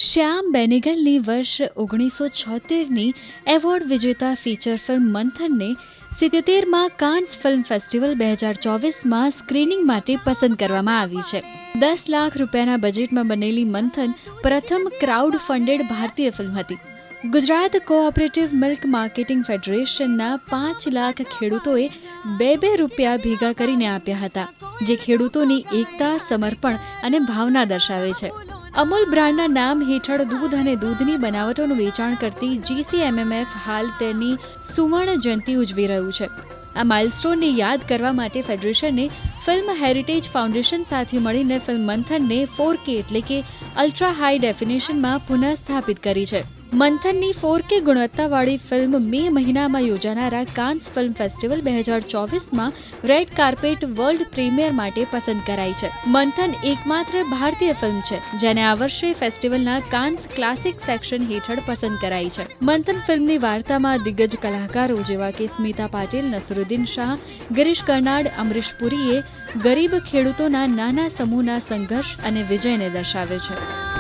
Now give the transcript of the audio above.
શ્યામ બેનેગલની વર્ષ 1976ની એવોર્ડ વિજેતા ફીચર ફિલ્મ મંથનને 77માં કાન્સ ફિલ્મ ફેસ્ટિવલ 2024માં સ્ક્રીનિંગ માટે પસંદ કરવામાં આવી છે. 10 લાખ રૂપિયાના બજેટમાં બનેલી મંથન પ્રથમ ક્રાઉડ ફંડેડ ભારતીય ફિલ્મ હતી. ગુજરાત કોઓપરેટિવ મિલ્ક માર્કેટિંગ ફેડરેશનના 5 લાખ ખેડૂતોએ બે રૂપિયા ભેગા કરીને આપ્યા હતા, જે ખેડૂતોની એકતા, સમર્પણ અને ભાવના દર્શાવે છે. અમૂલ બ્રાન્ડના નામ હેઠળ દૂધ અને દૂધની બનાવટોનું વેચાણ કરતી GCMMF હાલ તેની સુવર્ણ જયંતિ ઉજવી રહ્યું છે. આ માઇલસ્ટોનને યાદ કરવા માટે ફેડરેશને ફિલ્મ હેરિટેજ ફાઉન્ડેશન સાથે મળીને ફિલ્મ મંથનને 4K એટલે કે અલ્ટ્રા હાઈ ડેફિનેશનમાં પુનઃસ્થાપિત કરી છે. મંથનની 4K ગુણવત્તાવાળી ફિલ્મ મે મહિનામાં યોજાનારા કાન્સ ફિલ્મ ફેસ્ટિવલ 2024માં રેડ કાર્પેટ વર્લ્ડ પ્રીમિયર માટે પસંદ કરાઈ છે. મંથન એકમાત્ર ભારતીય ફિલ્મ છે જેને આ વર્ષે ફેસ્ટિવલના કાન્સ ક્લાસિક સેક્શન હેઠળ પસંદ કરાઈ છે. મંથન ફિલ્મની વાર્તામાં દિગ્ગજ કલાકારો જેવા કે સ્મિતા પાટીલ, નસરુદ્દીન શાહ, ગિરીશ કર્નાડ, અમરીશ પુરીએ ગરીબ ખેડૂતોના નાના સમૂહના સંઘર્ષ અને વિજયને દર્શાવે છે.